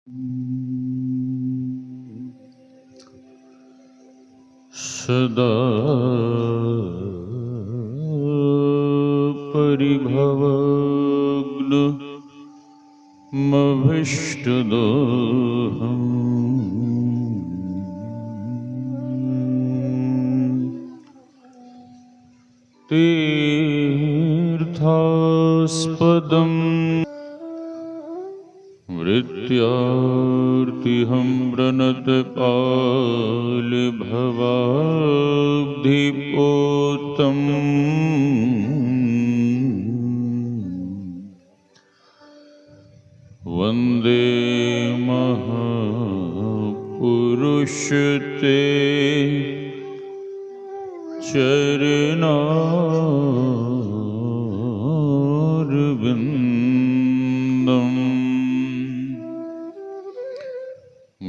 सदा परिभवग्न तीर्थास्पदं वृत्यार्तिहं व्रणतपालभवाब्धिपोतम् वन्दे महापुरुषते चरणारविन्दम्।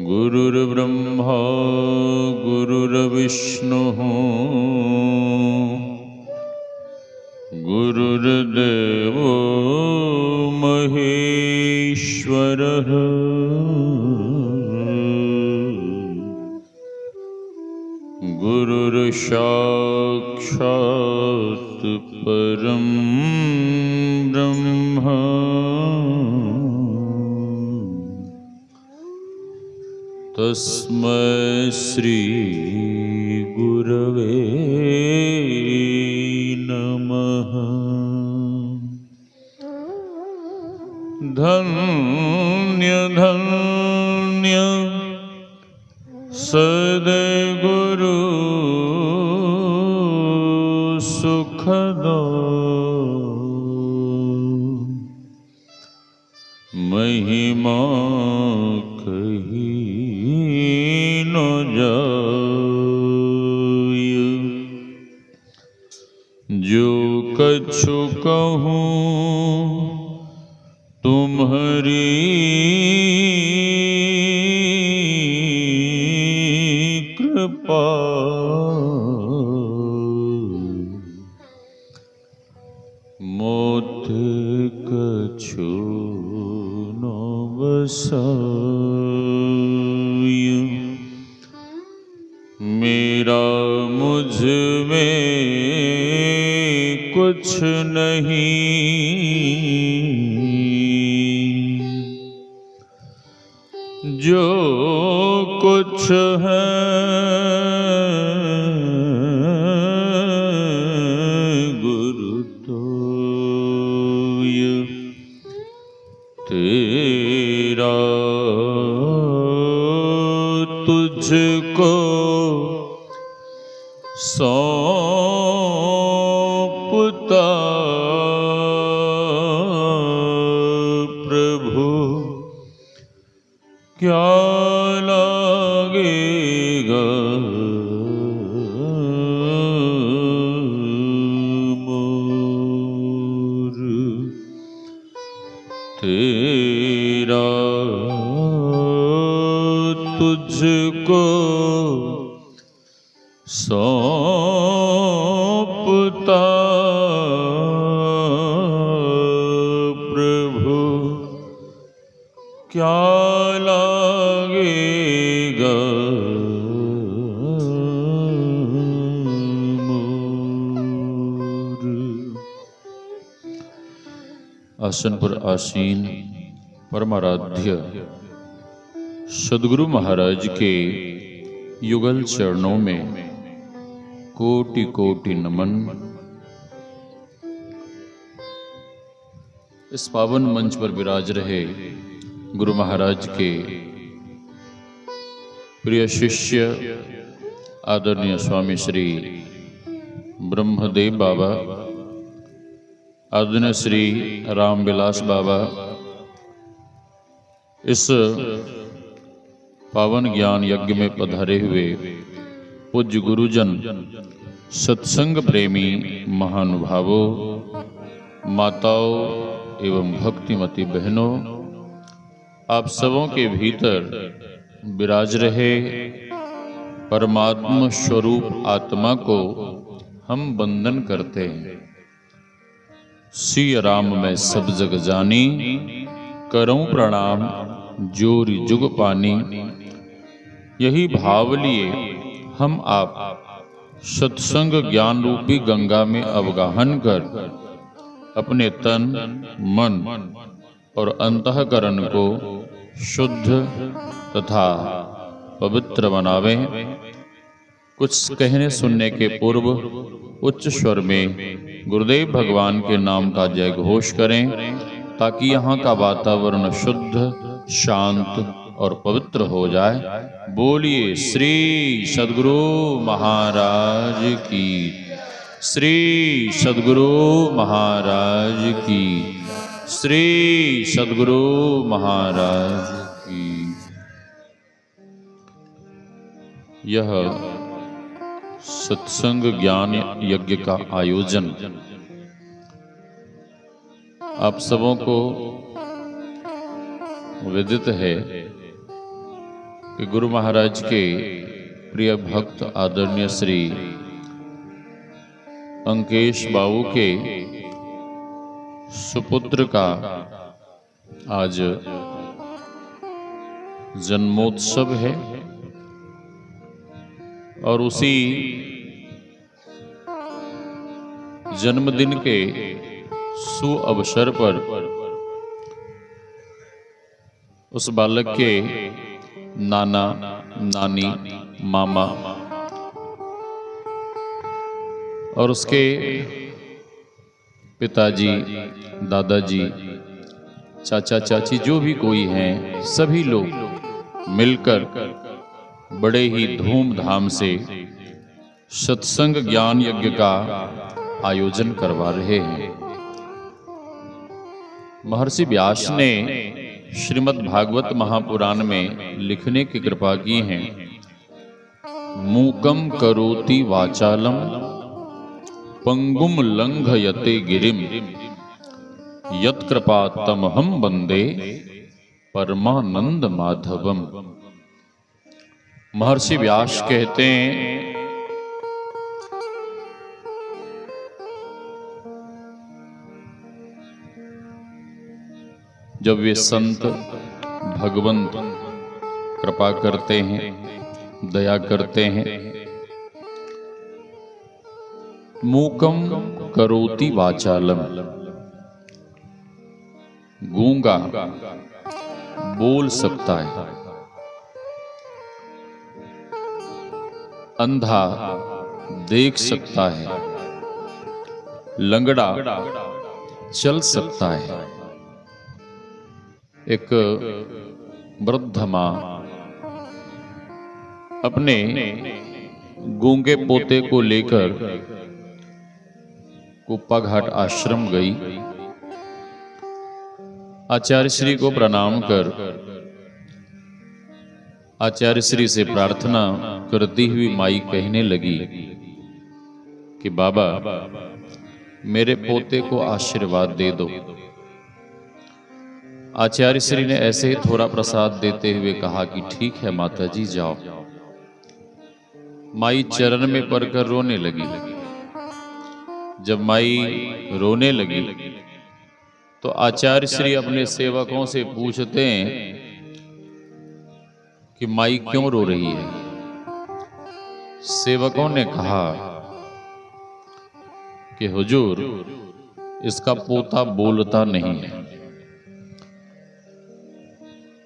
गुरुर्ब्रह्मा गुरुर्विष्णुः गुरुर्देवो महेश्वरः गुरुर्साक्षात् परं ब्रह्म तस्मै श्री गुरवे नमः। धन्य धन्य सद्गुरु सुखदो महिमा कही न जाय। जो कछु कहूँ तुम्हारी कृपा मोते कछु न बसाय। मेरा मुझ में कुछ नहीं, जो कुछ है गुरु तोय तेरा। तुझको सौंपता प्रभु क्या लागेगा मोर तेरा। तुझको सौंपता प्रभु क्या लागेगा मोर। आसन पर आसीन परमाराध्य सद्गुरु महाराज के युगल चरणों में कोटि कोटि नमन। इस पावन मंच पर विराज रहे गुरु महाराज के प्रिय शिष्य आदरणीय स्वामी श्री ब्रह्मदेव बाबा, आदरणीय श्री रामविलास बाबा, इस पावन ज्ञान यज्ञ में पधारे हुए पूज्य गुरुजन, सत्संग प्रेमी महानुभावों, माताओं एवं भक्तिमती बहनों, आप सबों के भीतर विराज रहे परमात्मा स्वरूप आत्मा को हम वंदन करते हैं। सिया राम मैं सब जग जानी, करऊं प्रणाम जोरी जुग पानी। यही भाव लिए हम आप सत्संग ज्ञान रूपी गंगा में अवगाहन कर अपने तन, मन और अंतःकरण को शुद्ध तथा पवित्र बनावें। कुछ कहने सुनने के पूर्व उच्च स्वर में गुरुदेव भगवान के नाम का जय घोष करें, ताकि यहाँ का वातावरण शुद्ध, शांत और पवित्र हो जाए। बोलिए श्री सद्गुरु महाराज की, श्री सद्गुरु महाराज की, श्री सद्गुरु महाराज की। यह सत्संग ज्ञान यज्ञ का आयोजन आप सबों को विदित है कि गुरु महाराज के प्रिय भक्त आदरणीय श्री अंकेश बाबू के सुपुत्र का आज जन्मोत्सव है और उसी जन्मदिन के सु अवसर पर उस बालक के नाना, नानी, मामा और उसके पिताजी, दादाजी, चाचा, चाची जो भी कोई हैं, सभी लोग मिलकर बड़े ही धूमधाम से सत्संग ज्ञान यज्ञ का आयोजन करवा रहे हैं। महर्षि व्यास ने श्रीमद् भागवत महापुराण में लिखने की कृपा की है। मूकम करोति वाचालम पंगुम लंघयते गिरिम यत् कृपातमहं वंदे परमानंद माधवम। महर्षि व्यास कहते हैं, जब वे संत भगवंत कृपा करते हैं, दया करते हैं, मूकम करोति वाचालम, गूंगा बोल सकता है, अंधा देख सकता है, लंगड़ा चल सकता है। एक वृद्ध मां अपने गूंगे पोते को लेकर कुप्पा घाट आश्रम गई। आचार्य श्री को प्रणाम कर आचार्य श्री से प्रार्थना करती हुई माई कहने लगी कि बाबा, मेरे पोते को आशीर्वाद दे दो। आचार्य श्री ने ऐसे ही थोड़ा प्रसाद देते हुए कहा कि ठीक है माता जी, जाओ। माई चरण में पड़कर रोने लगी। जब माई रोने लगी तो आचार्य श्री अपने सेवकों से पूछते हैं कि माई क्यों रो रही है। सेवकों ने कहा कि हुजूर, इसका पोता बोलता नहीं है।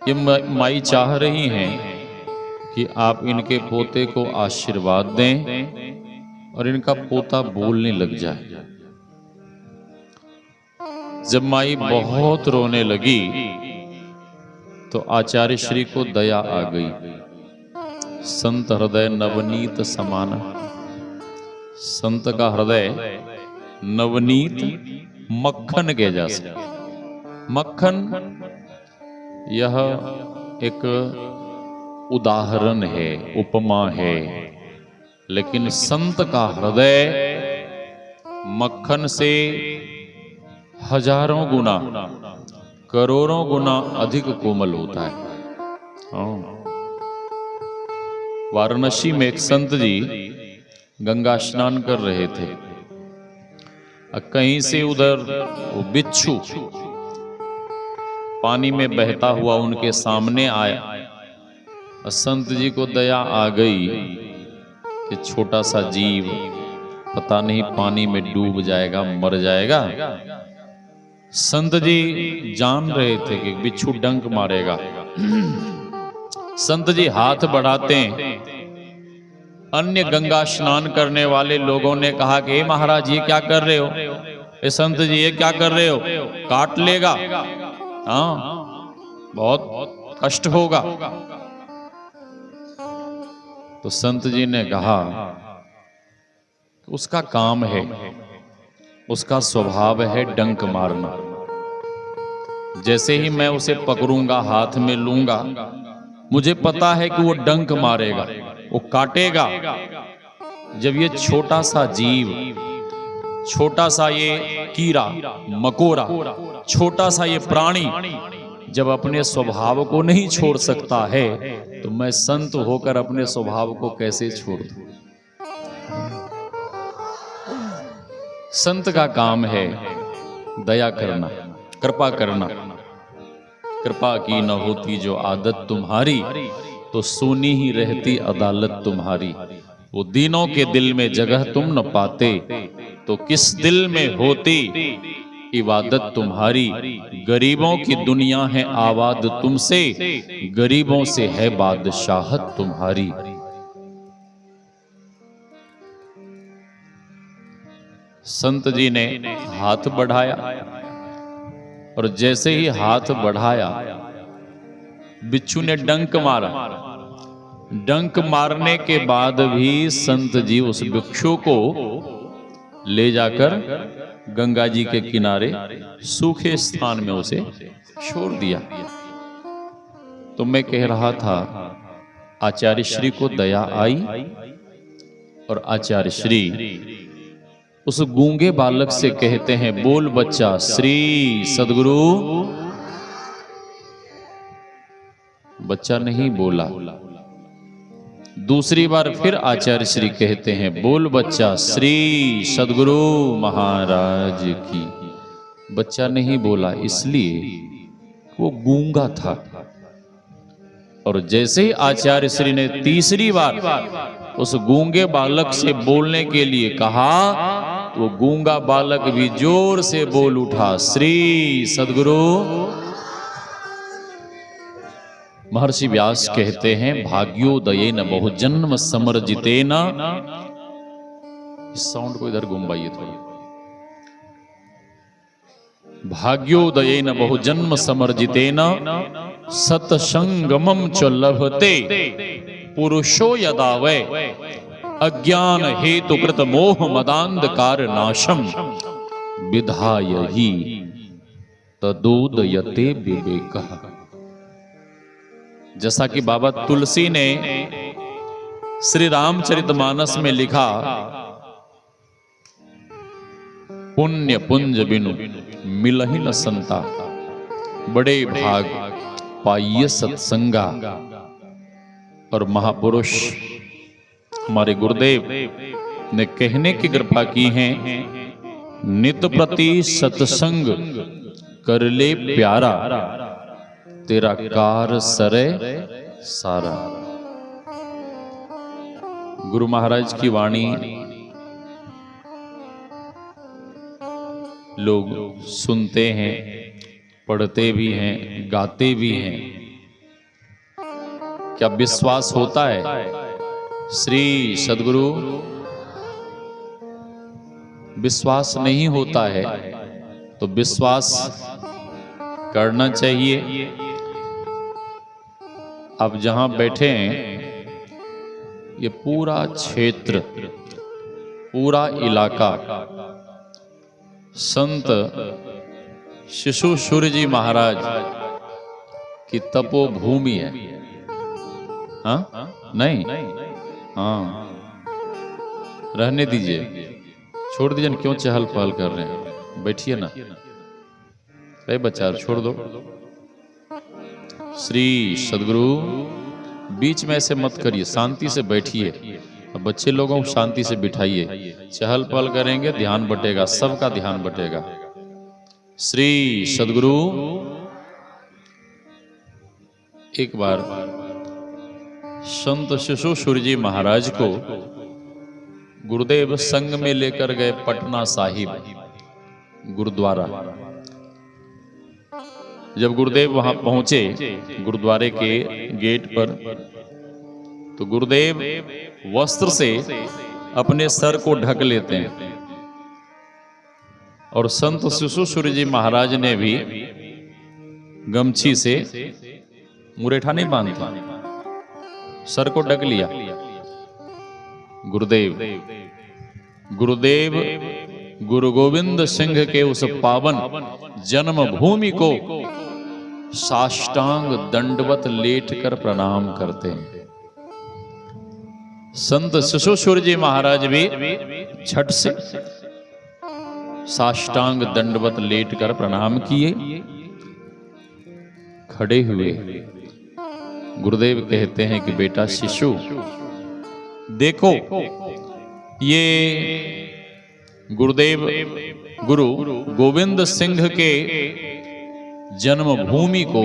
ये माई चाह रही हैं कि आप इनके पोते को आशीर्वाद दें और इनका पोता बोलने लग जाए। जब माई बहुत रोने लगी तो आचार्य श्री को दया आ गई। संत हृदय नवनीत समाना, संत का हृदय नवनीत मक्खन के जैसा। मक्खन यह एक उदाहरण है, उपमा है, लेकिन संत का हृदय मक्खन से हजारों गुना, करोड़ों गुना अधिक कोमल होता है। वाराणसी में एक संत जी गंगा स्नान कर रहे थे। कहीं से उधर वो बिच्छू पानी में बहता हुआ उनके सामने आया। और संत जी को दया आ गई कि छोटा सा जीव पता नहीं पानी में डूब जाएगा, मर जाएगा। संत जी जान रहे थे कि बिच्छू डंक मारेगा। संत जी हाथ बढ़ाते हैं। अन्य गंगा स्नान करने वाले लोगों ने कहा कि हे महाराज, ये क्या कर रहे हो? ए संत जी, ये क्या कर रहे हो? काट लेगा, हाँ, बहुत कष्ट होगा। तो संत जी ने कहा उसका काम है, उसका स्वभाव है डंक मारना। जैसे ही मैं उसे पकड़ूंगा, हाथ में लूंगा, मुझे पता है कि वो डंक मारेगा, वो काटेगा। जब ये छोटा सा जीव, छोटा सा ये कीड़ा मकोड़ा, छोटा सा ये प्राणी जब अपने स्वभाव को नहीं छोड़ सकता है, तो मैं संत होकर अपने स्वभाव को कैसे छोड़ दूं? संत का काम है दया करना, कृपा करना। कृपा की न होती जो आदत तुम्हारी, तो सुनी ही रहती अदालत तुम्हारी। वो दीनों के दिल में जगह तुम न पाते, तो किस दिल में होती इबादत तुम्हारी। गरीबों की दुनिया है आबाद तुमसे, गरीबों से है बादशाहत तुम्हारी। संत जी ने हाथ बढ़ाया, और जैसे ही हाथ बढ़ाया, बिच्छू ने डंक मारा। डंक मारने के बाद भी संत जी उस बिच्छू को ले जाकर गंगा जी के किनारे सूखे स्थान में उसे छोड़ दिया। तो मैं कह रहा था, आचार्य श्री को दया आई, और आचार्य श्री उस गूंगे बालक से कहते हैं, बोल बच्चा श्री सद्गुरु। बच्चा नहीं बोला। दूसरी बार फिर आचार्य श्री कहते हैं, बोल बच्चा श्री सद्गुरु महाराज की। बच्चा नहीं बोला, इसलिए वो गूंगा था। और जैसे ही आचार्य श्री ने तीसरी बार उस गूंगे बालक से बोलने के लिए कहा, तो गूंगा बालक भी जोर से बोल उठा, श्री सद्गुरु। महर्षि व्यास कहते हैं, भाग्योदयेन बहुजन्म समर्जितेन। इस साउंड को इधर घुमाइए थोड़ा। भाग्योदयेन बहुजन्म समर्जितेन, सत्संगमं च लभते पुरुषो यदा वै, अज्ञान हेतु कृत मोह मदांधकार नाशम, विधाय ही तदोदयते विवेकः। जैसा कि बाबा तुलसी ने श्री रामचरितमानस में लिखा, पुण्य पुंज बिनु मिलहि न संता, बड़े भाग पाइये सत्संगा। और महापुरुष हमारे गुरुदेव ने कहने की कृपा की है, नित प्रति सत्संग कर ले प्यारा, तेरा कार सरे सारा। गुरु महाराज की वाणी लोग सुनते हैं, पढ़ते भी हैं, गाते भी हैं। क्या विश्वास होता है श्री सद्गुरु? विश्वास नहीं होता है तो विश्वास करना चाहिए। अब जहां बैठे हैं, ये पूरा क्षेत्र, पूरा इलाका संत शिशु सूर्य जी महाराज की तपोभूमि है। हाँ? नहीं? हाँ, रहने दीजिए, छोड़ दीजिए। क्यों चहल पहल कर रहे हैं? बैठिए ना। अरे बच्चा, छोड़ दो। श्री सद्गुरु, बीच में ऐसे मत करिए, शांति से बैठिए। बच्चे लोगों को शांति से बिठाइए। चहल पहल करेंगे, ध्यान बटेगा, सबका ध्यान बटेगा। श्री सद्गुरु, एक बार संत शिशुसुर जी महाराज को गुरुदेव संग में लेकर गए पटना साहिब गुरुद्वारा। जब गुरुदेव वहां पहुंचे गुरुद्वारे के गेट पर, तो गुरुदेव वस्त्र से अपने सर को ढक लेते हैं और संत शिशुसुर जी महाराज ने भी गमछी से मुरेठा नहीं बांधता, सर को ढक लिया। गुरुदेव गुरु गोविंद सिंह के उस पावन जन्म भूमि को साष्टांग दंडवत लेट कर प्रणाम करते हैं। संत शिशुसुर जी महाराज भी झट से साष्टांग दंडवत लेट कर प्रणाम किए, खड़े हुए। गुरुदेव कहते हैं कि बेटा शिशु, देखो ये गुरुदेव गुरु गोविंद सिंह के जन्म भूमि को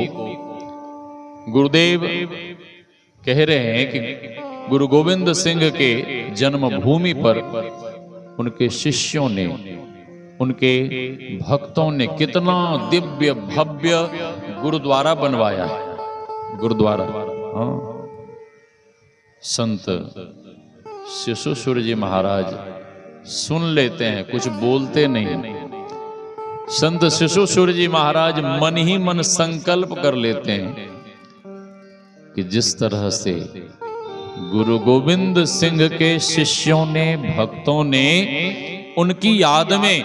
गुरुदेव कह रहे हैं कि गुरु गोविंद सिंह के जन्म भूमि पर उनके शिष्यों ने, उनके भक्तों ने कितना दिव्य भव्य गुरुद्वारा बनवाया है। गुरुद्वारा, हाँ। संत शिशुसुर जी महाराज सुन लेते हैं, कुछ बोलते नहीं। संत शिशुसुर जी महाराज मन ही मन संकल्प कर लेते हैं कि जिस तरह से गुरु गोविंद सिंह के शिष्यों ने, भक्तों ने उनकी याद में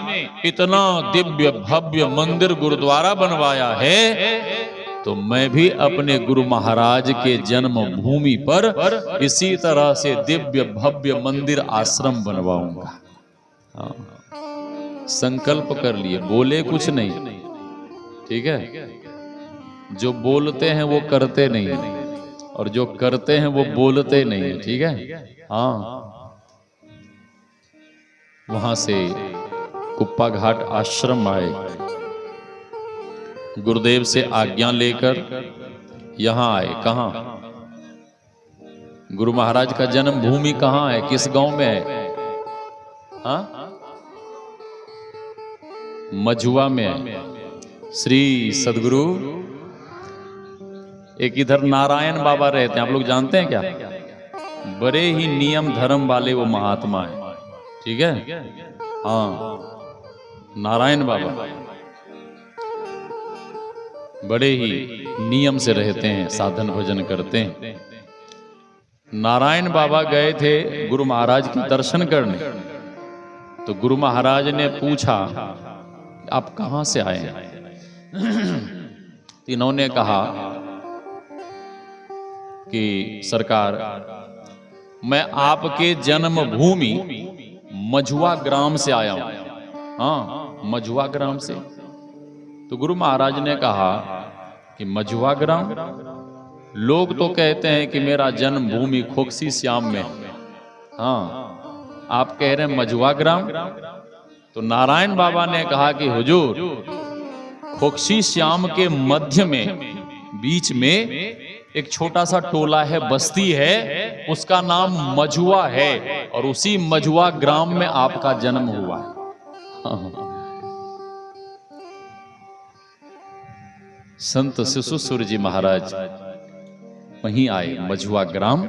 इतना दिव्य भव्य मंदिर गुरुद्वारा बनवाया है, तो मैं भी अपने गुरु महाराज के जन्म भूमि पर इसी तरह से दिव्य भव्य मंदिर आश्रम बनवाऊंगा। हाँ, संकल्प कर लिए, बोले कुछ नहीं। ठीक है, जो बोलते हैं वो करते नहीं, और जो करते हैं वो बोलते नहीं। ठीक है, हाँ। वहां से कुप्पा घाट आश्रम आए, गुरुदेव से आज्ञा लेकर यहां आए। कहां? गुरु महाराज का जन्म भूमि कहां है, किस गांव में है? हाँ, मझुआ में है। श्री सदगुरु एक इधर नारायण बाबा रहते हैं, आप लोग जानते हैं क्या? बड़े ही नियम धर्म वाले वो महात्मा है। ठीक है, हाँ, नारायण बाबा बड़े ही नियम से रहते हैं, साधन भजन करते हैं। नारायण बाबा गए थे गुरु महाराज के दर्शन करने, तो गुरु महाराज ने पूछा आप कहां से आए हैं? इन्होंने कहा कि सरकार, मैं आपके जन्म भूमि मझुआ ग्राम से आया हूं। हाँ, मझुआ ग्राम से। तो गुरु महाराज ने कहा कि मझुआ ग्राम, लोग तो कहते हैं कि मेरा जन्म भूमि खोकसी श्याम में। हाँ, आप कह रहे हैं मझुआ ग्राम। तो नारायण बाबा ने कहा कि हुजूर, खोकसी श्याम के मध्य में, बीच में एक छोटा सा टोला है, बस्ती है, उसका नाम मझुआ है, और उसी मझुआ ग्राम में आपका जन्म हुआ है। संत शिशुसुर जी महाराज वहीं आए, मझुआ ग्राम।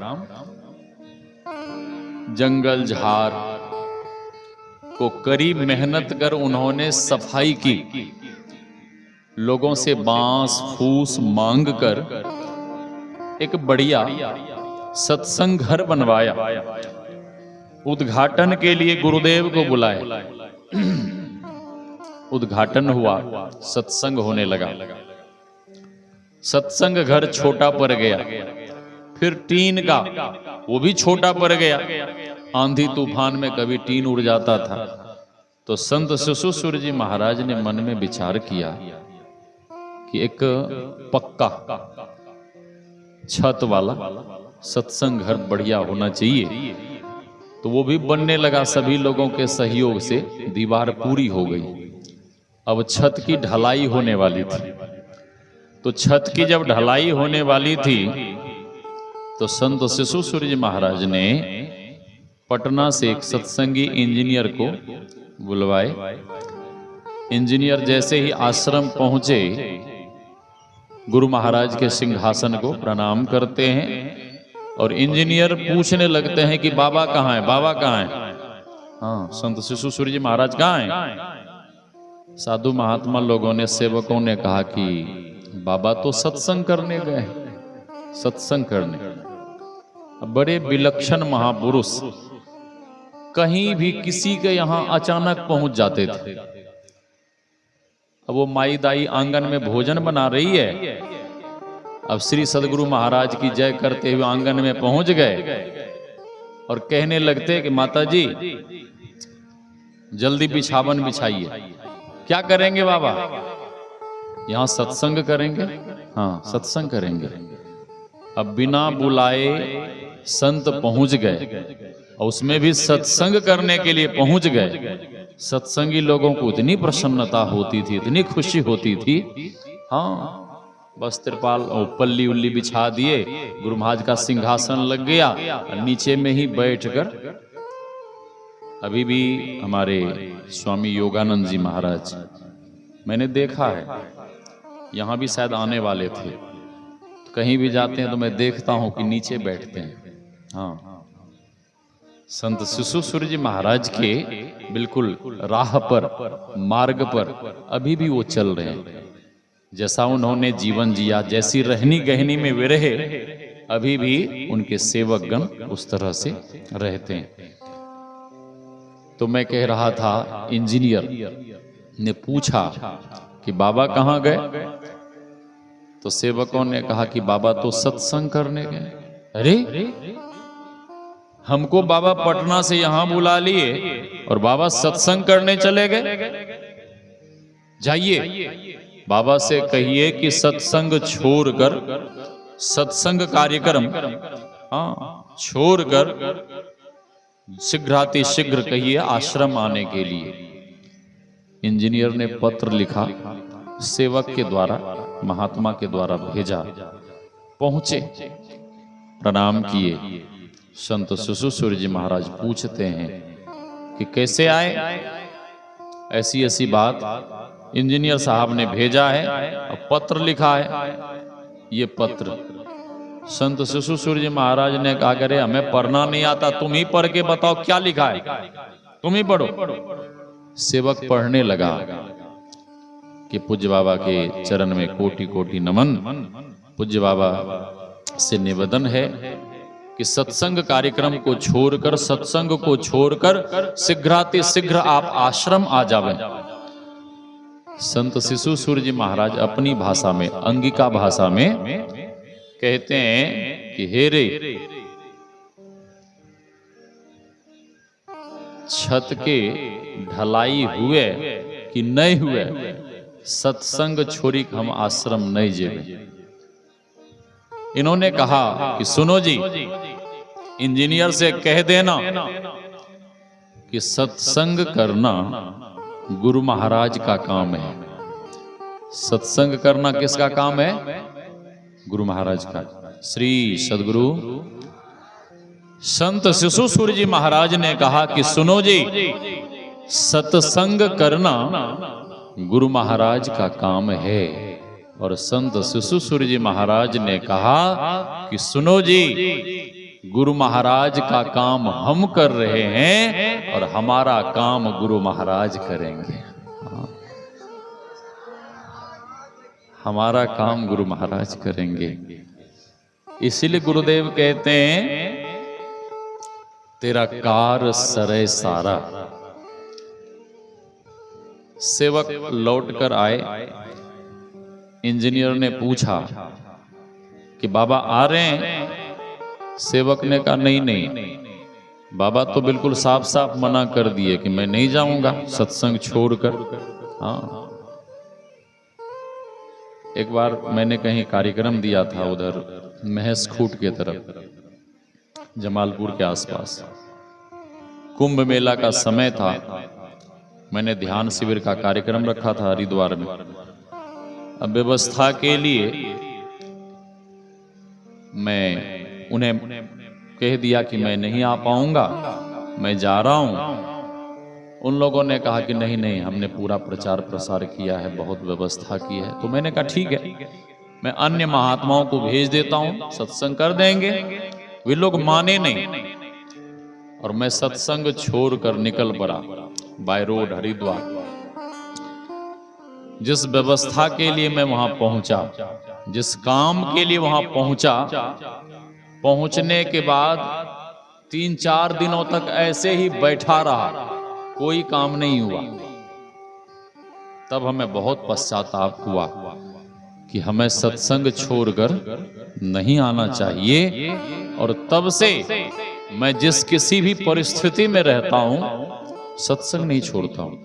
जंगल झाड़ को कड़ी मेहनत कर उन्होंने सफाई की, लोगों से बांस फूस मांग कर एक बढ़िया सत्संग घर बनवाया। उद्घाटन के लिए गुरुदेव को बुलाया, उद्घाटन हुआ, सत्संग होने लगा। सत्संग घर छोटा पड़ गया, फिर टीन का, वो भी छोटा पड़ गया। आंधी तूफान में कभी टीन उड़ जाता था। तो संत शिशुसुर जी महाराज ने मन में विचार किया कि एक पक्का छत वाला सत्संग घर बढ़िया होना चाहिए। तो वो भी बनने लगा, सभी लोगों के सहयोग से दीवार पूरी हो गई। अब छत की ढलाई होने वाली थी। तो छत की जब ढलाई होने वाली थी तो संत शिशु सूर्य जी महाराज ने पटना से एक सत्संगी इंजीनियर को बुलवाए। इंजीनियर जैसे ही आश्रम पहुंचे गुरु महाराज के सिंहासन को प्रणाम करते हैं और इंजीनियर पूछने लगते हैं कि बाबा कहाँ है, बाबा कहाँ है। हाँ, संत शिशु सूर्य जी महाराज कहाँ हैं। साधु महात्मा लोगों ने, सेवकों ने कहा कि बाबा तो सत्संग करने गए, सत्संग करने। बड़े विलक्षण महापुरुष कहीं भी किसी के यहां अचानक पहुंच जाते थे। अब वो माई दाई आंगन में भोजन बना रही है, अब श्री सदगुरु महाराज की जय करते हुए आंगन में पहुंच गए और कहने लगते कि माता जी जल्दी बिछावन बिछाइए। क्या करेंगे बाबा? यहां सत्संग करेंगे। हाँ, सत्संग करेंगे। अब बिना बुलाए संत पहुंच गए और उसमें भी सत्संग करने के लिए पहुंच गए। सत्संगी लोगों को इतनी प्रसन्नता होती थी, इतनी खुशी होती थी। हाँ, बस तिरपाल और पल्ली उल्ली बिछा दिए, गुरु महाराज का सिंहासन लग गया और नीचे में ही बैठकर। अभी भी हमारे स्वामी योगानंद जी महाराज, मैंने देखा है, यहाँ भी शायद आने वाले थे, तो कहीं भी जाते हैं तो मैं देखता हूं कि नीचे बैठते हैं। हाँ, संत शिशु सूर्य जी महाराज के बिल्कुल राह पर, मार्ग पर अभी भी वो चल रहे हैं। जैसा उन्होंने जीवन जिया, जैसी रहनी गहनी में वे रहे, अभी भी उनके सेवक गण उस तरह से रहते हैं। तो मैं कह रहा था, इंजीनियर ने पूछा कि बाबा कहाँ गए? तो सेवकों ने कहा कि बाबा तो सत्संग करने गए। अरे, हमको बाबा पटना से यहां बुला लिए और बाबा सत्संग करने चले गए। जाइए बाबा से कहिए कि सत्संग छोड़कर, सत्संग कार्यक्रम छोड़कर शीघ्रातिशीघ्र कहिए आश्रम आने के लिए। इंजीनियर ने पत्र लिखा, सेवक के द्वारा, महात्मा के द्वारा भेजा। पहुंचे, प्रणाम किए। संत शिशु सूर्य जी महाराज पूछते हैं कि कैसे आए? ऐसी ऐसी बात इंजीनियर साहब ने भेजा है और पत्र लिखा है। ये पत्र संत शिशु सूर्य जी महाराज ने कहा, करे हमें पढ़ना नहीं आता, तुम ही पढ़ के बताओ क्या लिखा है, तुम ही पढ़ो। सेवक पढ़ने लगा कि पूज्य बाबा के चरण में कोटि कोटि नमन। पूज्य बाबा से निवेदन है कि सत्संग कार्यक्रम को छोड़कर, सत्संग को छोड़कर शीघ्रातिशीघ्र आप आश्रम आ जावें। संत शिशु सूर्य जी महाराज अपनी भाषा में, अंगिका भाषा में कहते हैं कि हे रे, छत के ढलाई हुए कि नहीं हुए, सत्संग छोड़ी हम आश्रम नहीं जेबे। इन्होंने कहा कि सुनो जी, इंजीनियर से कह देना कि सत्संग करना गुरु महाराज का काम है। सत्संग करना किसका काम है? गुरु महाराज का। श्री सदगुरु संत शिशु सूर्य जी महाराज ने कहा कि सुनो जी, सत्संग करना गुरु महाराज का काम है। और संत शिशु सूर्य जी महाराज ने कहा कि सुनो जी, गुरु महाराज का काम हम कर रहे हैं और हमारा काम गुरु महाराज करेंगे। हमारा काम गुरु महाराज करेंगे। इसीलिए गुरुदेव कहते हैं, तेरा कार सरे सारा। सेवक लौटकर आए। इंजीनियर ने पूछा कि बाबा आ रहे हैं? सेवक ने कहा नहीं नहीं, बाबा तो बिल्कुल साफ साफ मना कर दिए कि मैं नहीं जाऊंगा सत्संग छोड़कर। हाँ, एक बार मैंने कहीं कार्यक्रम दिया था उधर महसखूट के तरफ, जमालपुर के आसपास। कुंभ मेला का समय था। मैंने ध्यान शिविर का कार्यक्रम रखा था हरिद्वार में। अब व्यवस्था के लिए मैं उन्हें कह दिया कि मैं नहीं आ पाऊंगा, मैं जा रहा हूं। उन लोगों ने कहा कि नहीं नहीं, हमने पूरा प्रचार प्रसार किया है, बहुत व्यवस्था की है। तो मैंने कहा ठीक है, मैं अन्य महात्माओं को भेज देता हूं, सत्संग कर देंगे। वे लोग माने नहीं और मैं सत्संग छोड़कर निकल पड़ा बाय रोड हरिद्वार। जिस व्यवस्था के लिए मैं वहां पहुंचा, जिस काम के लिए वहां पहुंचा, पहुंचने के बाद 3-4 दिनों तक ऐसे ही बैठा रहा, कोई काम नहीं हुआ। तब हमें बहुत पश्चाताप हुआ कि हमें सत्संग छोड़कर नहीं आना चाहिए। और तब से मैं जिस किसी भी परिस्थिति में रहता हूं, सत्संग नहीं छोड़ता हूं।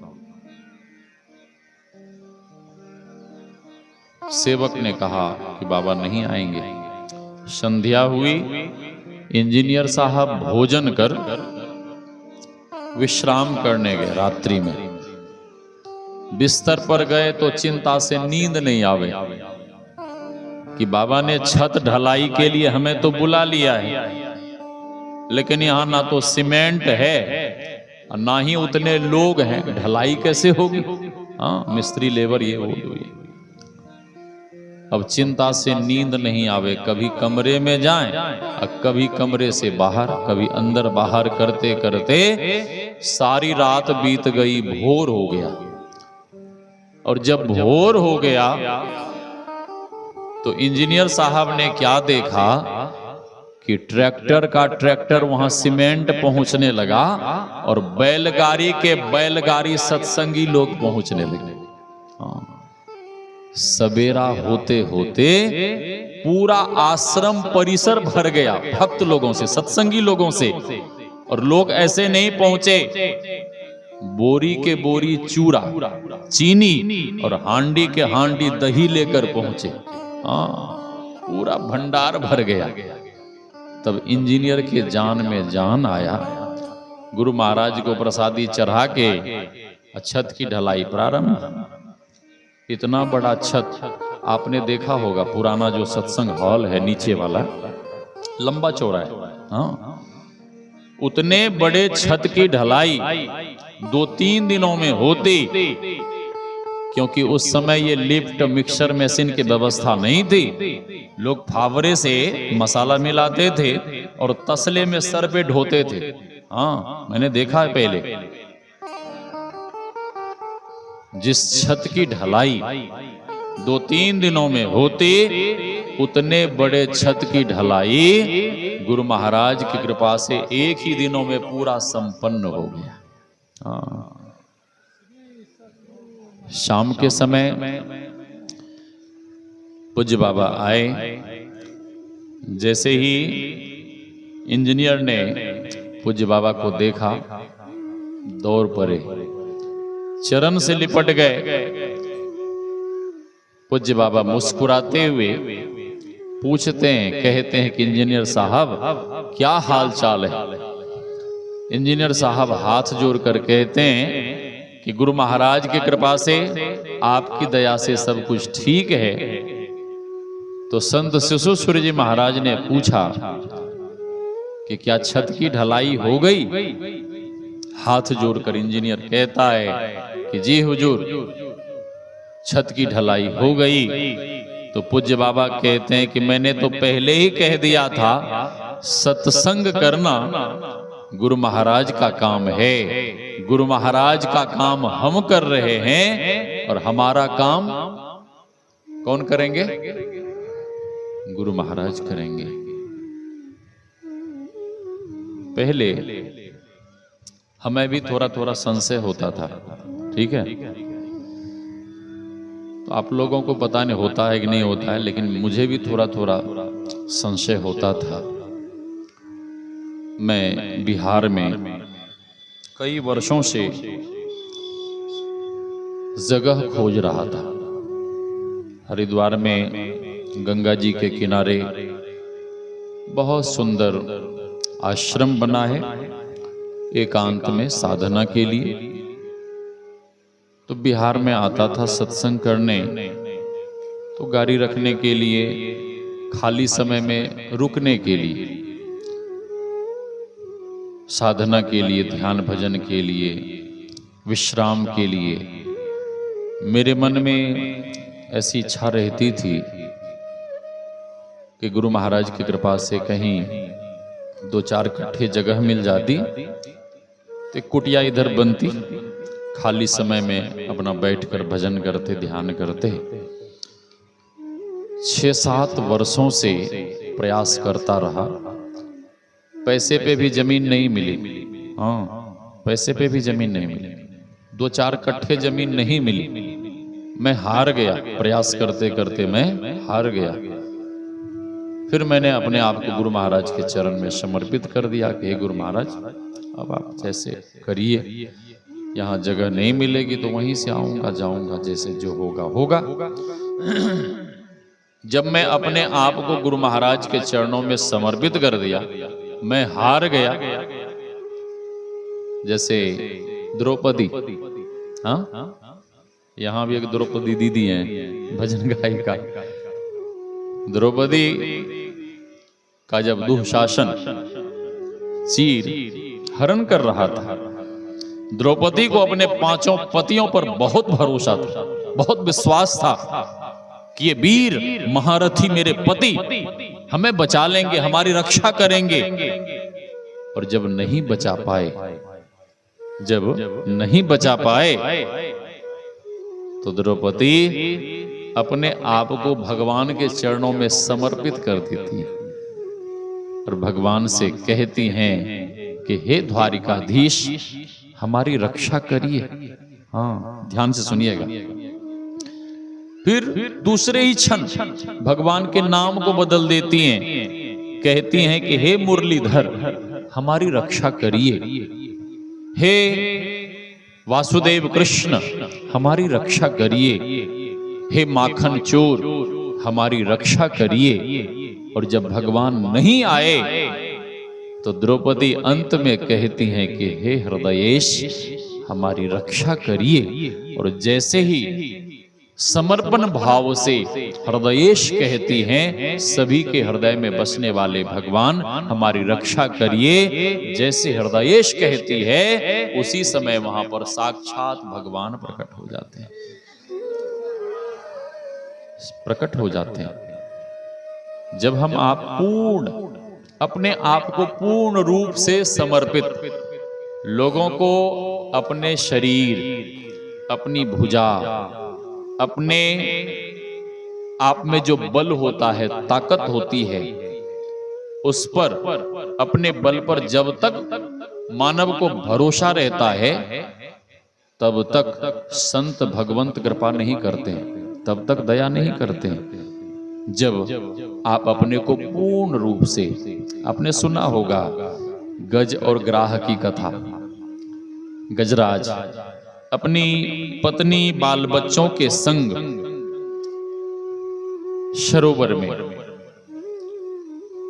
सेवक ने कहा कि बाबा नहीं आएंगे। संध्या हुई, इंजीनियर साहब भोजन कर विश्राम करने गए। रात्रि में बिस्तर पर गए तो चिंता से नींद नहीं आवे कि बाबा ने छत ढलाई के लिए हमें तो बुला लिया है, लेकिन यहां ना तो सीमेंट है और ना ही उतने लोग हैं, ढलाई कैसे होगी? हाँ, मिस्त्री लेबर ये हो। अब चिंता से नींद नहीं आवे, कभी कमरे में जाएं और कभी कमरे से बाहर, कभी अंदर बाहर करते करते सारी रात बीत गई, भोर हो गया। और जब भोर हो गया तो इंजीनियर साहब ने क्या देखा कि ट्रैक्टर वहां सीमेंट पहुंचने लगा और बैलगाड़ी के बैलगाड़ी सत्संगी लोग पहुंचने लगे। सवेरा होते होते पूरा आश्रम परिसर भर गया भक्त लोगों से, सत्संगी लोगों से। और लोग ऐसे नहीं पहुंचे, बोरी के बोरी चूरा, चीनी और हांडी के हांडी दही लेकर पहुंचे। पूरा भंडार भर गया। तब इंजीनियर के जान में जान आया। गुरु महाराज को प्रसादी चढ़ा के छत की ढलाई प्रारंभ। इतना बड़ा छत आपने देखा होगा, पुराना जो सत्संग हॉल है नीचे वाला, लंबा चौड़ा है। हाँ, उतने बड़े छत की ढलाई 2-3 दिनों में होती, क्योंकि उस समय ये लिफ्ट मिक्सर मशीन की व्यवस्था नहीं थी। लोग फावरे से मसाला मिलाते थे और तसले में सर पे ढोते थे। हाँ, मैंने देखा है पहले। जिस छत की ढलाई 2-3 दिनों में होती, उतने बड़े छत की ढलाई गुरु महाराज की कृपा से एक ही दिनों में पूरा संपन्न हो गया। शाम के समय पूज्य बाबा आए। जैसे ही इंजीनियर ने पूज्य बाबा को देखा, दौड़ पड़े, चरण से लिपट गए। पूज्य बाबा मुस्कुराते हुए पूछते हैं, कहते हैं कि इंजीनियर साहब क्या हाल चाल है? इंजीनियर साहब हाथ जोड़कर कहते हैं कि गुरु महाराज की कृपा से, आपकी दया से सब कुछ ठीक है। तो संत शिशुश्री जी महाराज ने पूछा कि क्या छत की ढलाई हो गई? हाथ जोड़कर इंजीनियर कहता है कि जी हुजूर, छत की ढलाई हो गई। तो पूज्य बाबा कहते हैं कि मैंने तो पहले ही कह दिया था, सत्संग करना गुरु महाराज का काम है। गुरु महाराज का काम हम कर रहे हैं और हमारा काम कौन करेंगे? गुरु महाराज करेंगे। पहले हमें भी थोड़ा थोड़ा संशय होता था, ठीक है? तो आप लोगों को पता नहीं होता है कि नहीं होता है, लेकिन मुझे भी थोड़ा थोड़ा संशय होता था। मैं बिहार में कई वर्षों से जगह खोज रहा था। हरिद्वार में गंगा जी के किनारे बहुत सुंदर आश्रम बना है एकांत में साधना के लिए। तो बिहार में आता था सत्संग करने, तो गाड़ी रखने के लिए, खाली समय में रुकने के लिए, साधना के लिए, ध्यान भजन के लिए, विश्राम के लिए मेरे मन में ऐसी इच्छा रहती थी कि गुरु महाराज की कृपा से कहीं 2-4 कट्ठे जगह मिल जाती तो कुटिया इधर बनती, खाली समय में अपना बैठकर भजन करते, ध्यान करते। 6-7 वर्षों से प्रयास करता रहा, पैसे पे भी जमीन नहीं मिली। हाँ, पैसे पे भी जमीन नहीं मिली, 2-4 कट्ठे जमीन नहीं मिली। मैं हार गया, प्रयास करते करते मैं हार गया। फिर मैंने अपने आप को गुरु महाराज के चरण में समर्पित कर दिया कि हे गुरु महाराज, अब आप जैसे करिए, यहाँ जगह नहीं मिलेगी तो वहीं से आऊंगा जाऊंगा, जैसे जो होगा होगा। जब मैं अपने आप को गुरु महाराज के चरणों में समर्पित कर दिया, मैं हार गया। जैसे द्रौपदी, हाँ, यहाँ भी एक द्रौपदी दीदी हैं, भजन गायिका। द्रौपदी का जब दुशासन चीर हरण कर रहा था, द्रौपदी को अपने 5 पतियों पर बहुत भरोसा था, बहुत विश्वास था कि ये वीर महारथी मेरे पति हमें बचा लेंगे, हमारी रक्षा करेंगे। और जब नहीं बचा पाए, तो द्रौपदी अपने आप को भगवान के चरणों में समर्पित कर देती और भगवान से कहती हैं कि हे द्वारिकाधीश, हमारी रक्षा करिए। हाँ, ध्यान से सुनिएगा। फिर दूसरे ही क्षण भगवान के नाम को बदल देती हैं, कहती हैं कि हे मुरलीधर, हमारी रक्षा करिए। हे वासुदेव कृष्ण, हमारी रक्षा करिए। हे माखन चोर, हमारी रक्षा करिए। और जब भगवान नहीं आए तो द्रौपदी अंत में कहती हैं कि हे हृदयेश, हमारी रक्षा करिए। और जैसे ही समर्पण भाव से हृदयेश कहती हैं, सभी के हृदय में बसने वाले भगवान हमारी रक्षा करिए, जैसे हृदयेश कहती है, उसी समय वहां पर साक्षात भगवान प्रकट हो जाते हैं, प्रकट हो जाते हैं। जब हम अपने आप को पूर्ण रूप से समर्पित, लोगों को अपने शरीर, अपनी भुजा, अपने आप में जो बल होता है, ताकत होती है, उस पर, अपने बल पर जब तक मानव को भरोसा रहता है, तब तक संत भगवंत कृपा नहीं करते, तब तक दया नहीं करते। जब आप अपने को पूर्ण रूप से, आपने सुना होगा गज और ग्राह की कथा। गजराज अपनी पत्नी बाल बच्चों के संग सरोवर में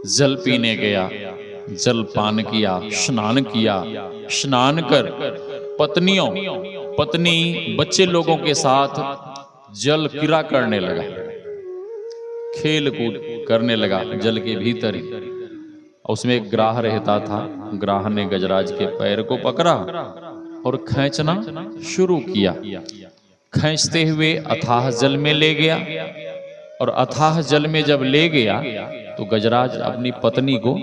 जल पीने गया, जल पान किया, स्नान किया। स्नान कर पत्नी बच्चे लोगों के साथ जल क्रीड़ा करने लगा, खेल कूद करने लगा जल के भीतर ही। उसमें एक ग्राह रहता था, ग्राह ने गजराज के पैर को पकड़ा और खींचना शुरू किया। खींचते हुए अथाह जल में ले गया, और अथाह जल में जब ले गया तो गजराज अपनी पत्नी को,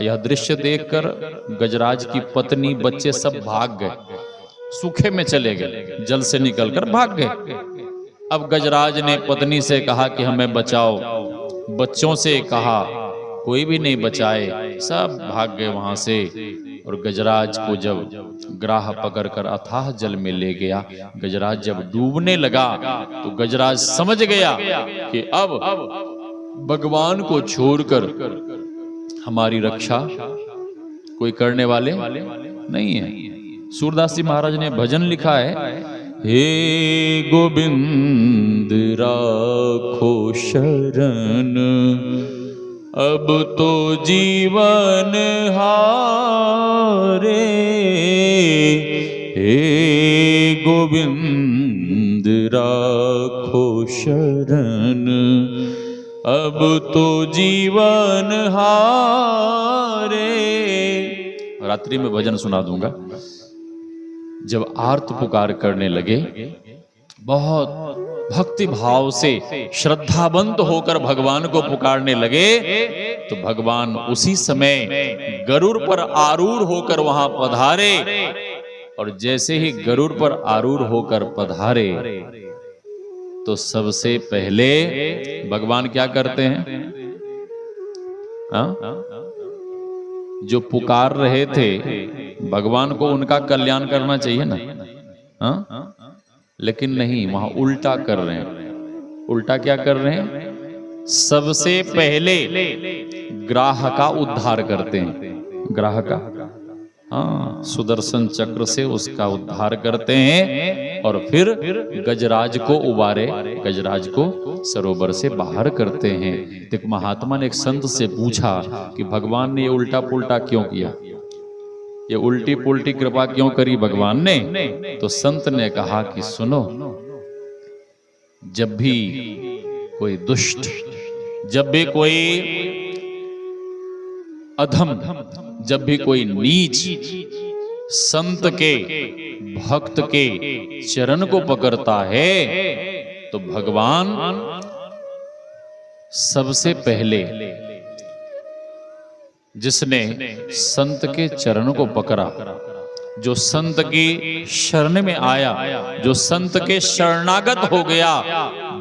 यह दृश्य देखकर गजराज की पत्नी, बच्चे सब भाग गए, सूखे में चले गए, जल से निकलकर भाग गए। अब गजराज ने पत्नी से कहा कि हमें बचाओ, बच्चों से कहा, कोई भी नहीं बचाए, सब भाग गए वहां से। और गजराज को जब ग्राह पकड़कर अथाह जल में ले गया, गजराज जब डूबने लगा तो गजराज समझ गया कि अब भगवान को छोड़कर हमारी रक्षा कोई करने वाले नहीं है। सूरदास जी महाराज ने भजन लिखा है, हे गोविंद राखो शरण, अब तो जीवन हारे। हे गोविंद राखो शरण, अब तो जीवन हारे। रात्रि में भजन सुना दूंगा। जब आर्त पुकार करने लगे, बहुत भक्ति भाव से श्रद्धावंत होकर भगवान को पुकारने लगे, तो भगवान उसी समय गरुड़ पर आरूढ़ होकर वहां पधारे। और जैसे ही गरुड़ पर आरूढ़ होकर पधारे, तो सबसे पहले भगवान क्या करते हैं? जो पुकार रहे थे, भगवान को उनका कल्याण करना चाहिए ना, लेकिन नहीं, वहां उल्टा कर रहे हैं। उल्टा क्या कर रहे हैं? सबसे पहले ग्राह का उद्धार करते हैं। ग्राह का, हाँ, सुदर्शन चक्र से उसका उद्धार करते हैं और फिर गजराज को उबारे, गजराज को सरोवर से बाहर करते हैं। तो एक महात्मा ने एक संत से पूछा कि भगवान ने ये उल्टा पुल्टा क्यों किया, ये उल्टी पुल्टी कृपा क्यों करी भगवान ने? तो संत ने कहा कि सुनो, जब भी कोई दुष्ट, जब भी कोई अधम, जब भी कोई नीच संत के, भक्त के चरण को पकड़ता है, तो भगवान सबसे पहले जिसने संत के चरण को पकड़ा, जो संत की शरण में आया, जो संत के शरणागत हो गया,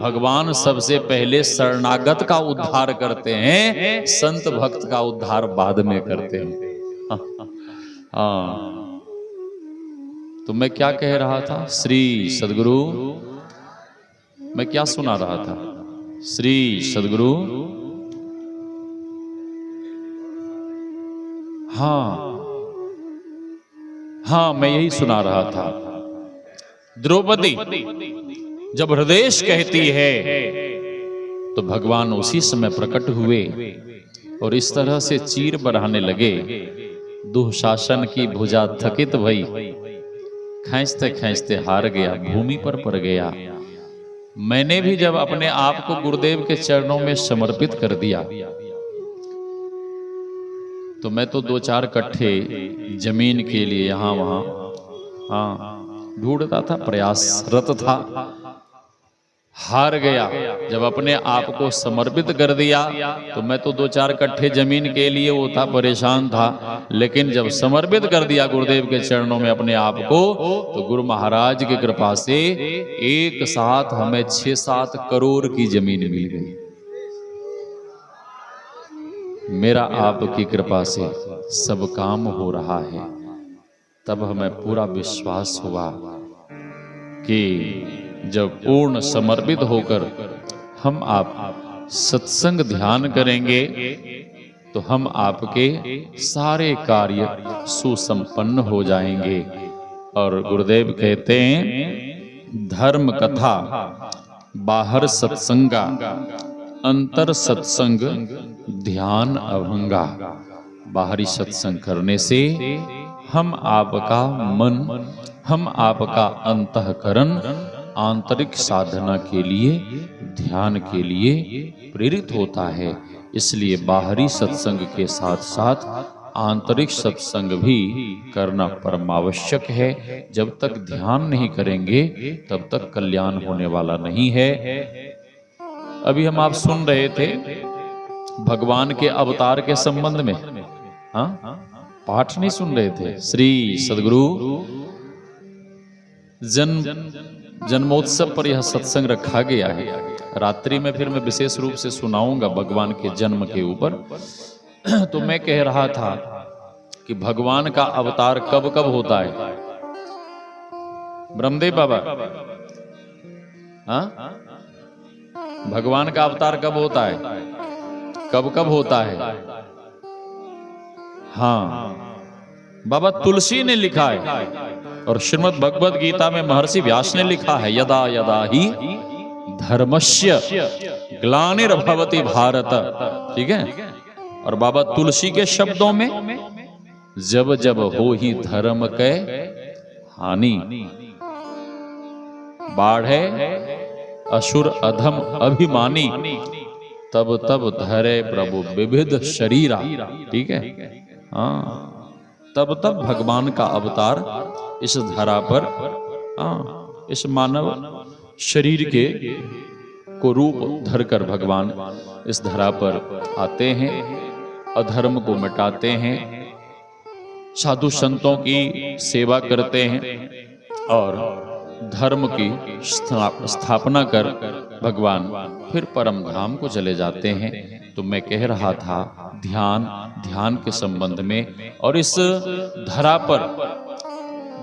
भगवान सबसे पहले शरणागत का उद्धार करते हैं, संत भक्त का उद्धार बाद में करते हैं। हाँ, तो मैं क्या कह रहा था? श्री सद्गुरु, मैं क्या सुना रहा था? श्री सद्गुरु, हाँ, मैं यही सुना रहा था। द्रौपदी जब हृदय कहती है, तो भगवान उसी समय प्रकट हुए और इस तरह से चीर बढ़ाने लगे। दुशासन की भुजा थकित भई, खींचते खींचते हार गया, भूमि पर पड़ गया। मैंने भी जब अपने आप को गुरुदेव के चरणों में समर्पित कर दिया, तो मैं तो 2-4 कट्ठे जमीन के लिए यहां वहां, हाँ, ढूंढता था, प्रयासरत था, हार गया। जब अपने आप को समर्पित कर दिया, तो मैं तो 2-4 कट्ठे जमीन के लिए वो था, परेशान था। लेकिन जब समर्पित कर दिया गुरुदेव के चरणों में अपने आप को, तो गुरु महाराज की कृपा से एक साथ हमें 6-7 करोड़ की जमीन मिल गई। मेरा आपकी कृपा से सब काम हो रहा है। तब हमें पूरा विश्वास हुआ कि जब पूर्ण समर्पित होकर हम आप सत्संग ध्यान करेंगे, तो हम आपके सारे कार्य सुसंपन्न हो जाएंगे। और गुरुदेव कहते हैं, धर्म कथा बाहर सत्संगा, अंतर सत्संग ध्यान अभंगा। बाहरी सत्संग करने से हम आपका मन, हम आपका अंतःकरण आंतरिक साधना के लिए, ध्यान के लिए प्रेरित होता है। इसलिए बाहरी सत्संग के साथ साथ आंतरिक सत्संग भी करना परमावश्यक है। जब तक ध्यान नहीं करेंगे, तब तक कल्याण होने वाला नहीं है। अभी हम आप सुन रहे थे भगवान के अवतार के संबंध में, हाँ, पाठ नहीं सुन रहे थे। श्री सद्गुरु जन्मोत्सव पर यह सत्संग रखा गया है। रात्रि में फिर मैं विशेष रूप से सुनाऊंगा भगवान के जन्म के ऊपर। तो मैं कह रहा था कि भगवान का अवतार कब कब होता है? ब्रह्मदेव बाबा, हाँ, भगवान का अवतार कब होता है? कब कब होता है? हाँ, बाबा तुलसी ने लिखा है और श्रीमद् भगवद गीता में महर्षि व्यास ने लिखा है, यदा यदा ही धर्मस्य ग्लानिर्भवति भारत। ठीक है। और बाबा तुलसी के शब्दों में, जब जब हो ही धर्म के हानि, बाढ़ है, असुर अधम अभिमानी, तब तब धरे प्रभु विविध शरीरा। ठीक है, हाँ, तब तब भगवान का अवतार इस धरा पर, हाँ, इस मानव शरीर के को रूप धरकर भगवान इस धरा पर आते हैं, अधर्म को मिटाते हैं, साधु संतों की सेवा करते हैं और धर्म की स्थापना कर भगवान फिर परम धाम को चले जाते हैं। तो मैं कह रहा था ध्यान के संबंध में, और इस धरा पर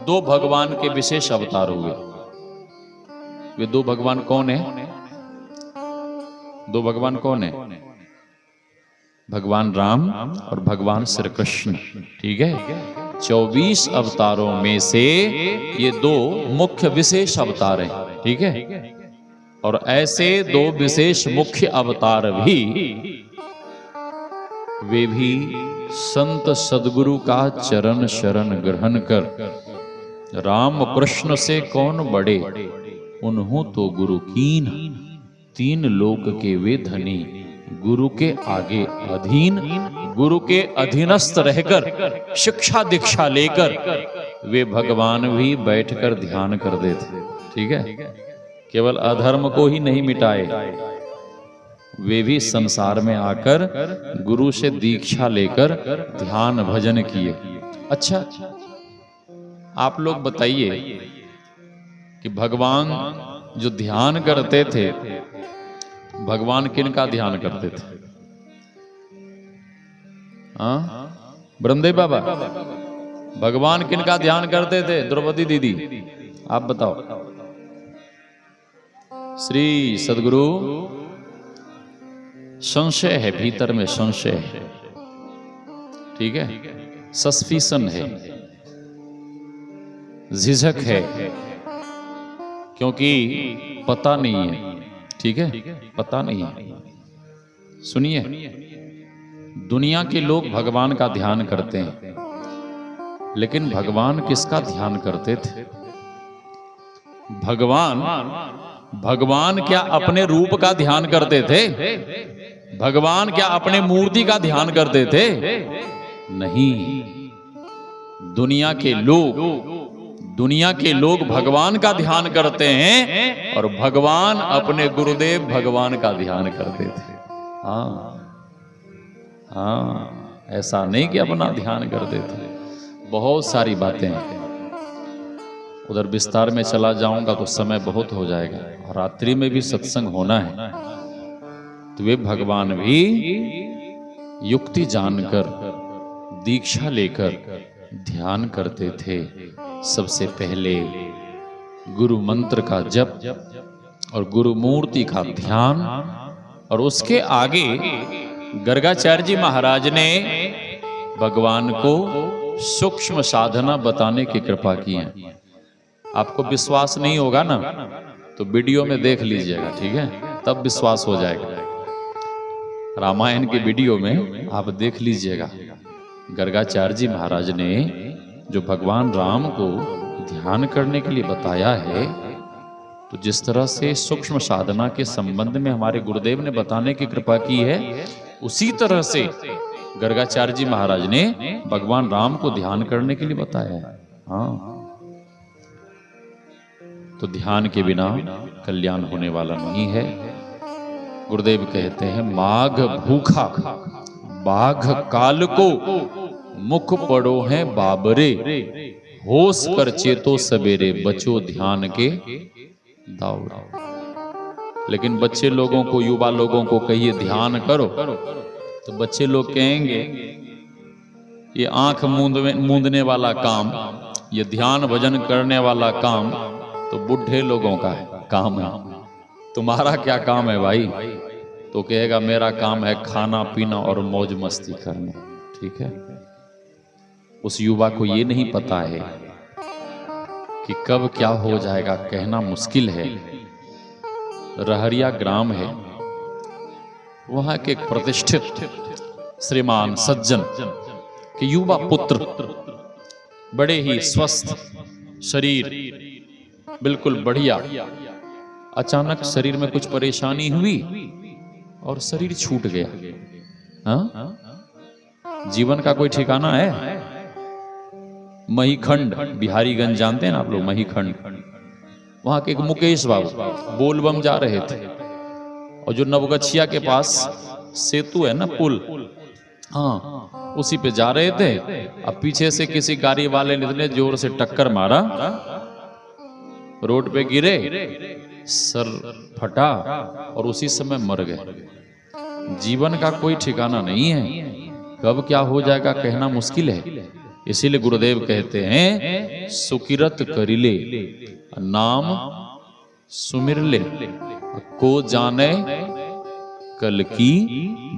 दो भगवान के विशेष अवतार हुए। वे दो भगवान कौन है? दो भगवान कौन है? भगवान राम और भगवान श्री कृष्ण। ठीक है, 24 अवतारों में से ये दो मुख्य विशेष अवतार हैं। ठीक है, और ऐसे दो विशेष मुख्य अवतार भी, वे भी संत सदगुरु का चरण शरण ग्रहण कर राम कृष्ण से कौन बड़े, उन्हों तो गुरु कीन, तीन लोक के वे धनी, गुरु के आगे अधीन, गुरु के अधीनस्थ रहकर शिक्षा दीक्षा लेकर वे भगवान भी बैठकर ध्यान कर देते। ठीक है, केवल अधर्म को ही नहीं मिटाए, वे भी संसार में आकर गुरु से दीक्षा लेकर ध्यान भजन किए। अच्छा, आप लोग बताइए कि भगवान जो ध्यान करते थे, भगवान किन का ध्यान करते थे? हाँ, ब्रह्मदेव बाबा, भगवान किन का ध्यान करते थे? द्रौपदी दीदी, आप बताओ। श्री सदगुरु, संशय है, भीतर में संशय है। ठीक है, सस्पिशन है, झिझक है, क्योंकि पता नहीं है। ठीक है, पता नहीं है। सुनिए, दुनिया के लोग भगवान का ध्यान करते हैं, लेकिन भगवान किसका ध्यान करते थे? भगवान क्या अपने रूप का ध्यान करते थे? भगवान क्या अपने मूर्ति का ध्यान करते थे? नहीं, दुनिया के लोग भगवान का ध्यान करते हैं, और भगवान अपने गुरुदेव भगवान का ध्यान करते थे। हाँ, ऐसा नहीं कि अपना ध्यान करते थे। बहुत सारी बातें हैं, उधर विस्तार में चला जाऊंगा तो समय बहुत हो जाएगा, और रात्रि में भी सत्संग होना है। तो वे भगवान भी युक्ति जानकर, दीक्षा लेकर ध्यान करते थे। सबसे पहले गुरु मंत्र का जप और गुरु मूर्ति का ध्यान, और उसके आगे गर्गाचार्य जी महाराज ने भगवान को सूक्ष्म साधना बताने की कृपा की है। आपको विश्वास नहीं होगा ना, तो वीडियो में देख लीजिएगा। ठीक है, तब विश्वास हो जाएगा। रामायण के वीडियो में आप देख लीजिएगा, गर्गाचार्य जी महाराज ने जो भगवान राम को ध्यान करने के लिए बताया है, तो जिस तरह से सूक्ष्म साधना के संबंध में हमारे गुरुदेव ने बताने की कृपा की है, उसी तरह से गर्गाचार्य जी महाराज ने भगवान राम को ध्यान करने के लिए बताया है। हाँ, तो ध्यान के बिना कल्याण होने वाला नहीं है। गुरुदेव कहते हैं, माघ भूखा बाघ काल को, मुख पड़ो हैं बाबरे, होश कर चेतो सवेरे, बचो ध्यान के दाव। लेकिन बच्चे लोगों को, युवा लोगों को कहिए ध्यान करो, तो बच्चे लोग कहेंगे ये आंख मूंदने वाला काम, ये ध्यान भजन करने वाला काम तो बूढ़े लोगों का काम है, तुम्हारा क्या काम है भाई? तो कहेगा मेरा काम है खाना पीना और मौज मस्ती करना। ठीक है, उस युवा को ये नहीं पता है कि कब क्या हो जाएगा, कहना मुश्किल है। रहरिया ग्राम है, वहां के एक प्रतिष्ठित श्रीमान सज्जन के युवा पुत्र, बड़े ही स्वस्थ शरीर, बिल्कुल बढ़िया, अचानक शरीर में कुछ परेशानी हुई और शरीर छूट गया। हाँ? जीवन का कोई ठिकाना है? महीखंड, बिहारीगंज जानते हैं ना आप लोग, महीखंड, वहां के एक मुकेश बाबू बोलबम जा रहे थे और जो नवगछिया के पास सेतु है ना, पुल, हाँ, उसी पे जा रहे थे। अब पीछे से किसी गाड़ी वाले ने इतने जोर से टक्कर मारा, रोड पे गिरे, सर फटा और उसी समय मर गए। जीवन का कोई ठिकाना नहीं है, कब क्या हो जाएगा कहना मुश्किल है। इसीलिए गुरुदेव कहते हैं सुकिरत करिले नाम सुमिर ले, को जाने कल की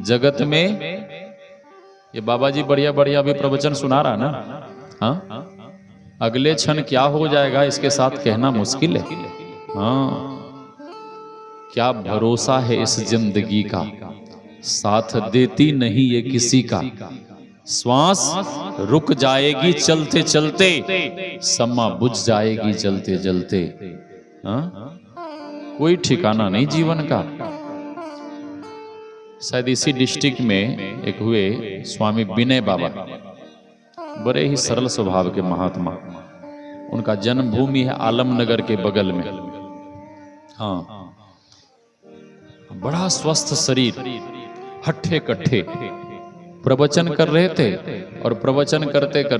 जगत में। ये बाबा जी बढ़िया बढ़िया अभी प्रवचन सुना रहा ना, हाँ, अगले क्षण क्या हो जाएगा इसके साथ कहना मुश्किल है। हाँ, क्या भरोसा है इस जिंदगी का, साथ देती नहीं ये किसी का। श्वास रुक जाएगी चलते चलते, सम्मा बुझ जाएगी जलते जलते। हाँ? कोई ठिकाना नहीं जीवन का। शायद इसी डिस्ट्रिक्ट में एक हुए स्वामी विनय बाबा, बड़े ही सरल स्वभाव के महात्मा। उनका जन्मभूमि है आलमनगर के बगल में। हाँ, बड़ा स्वस्थ शरीर, हट्ठे कट्ठे प्रवचन कर रहे थे और प्रवचन करते करते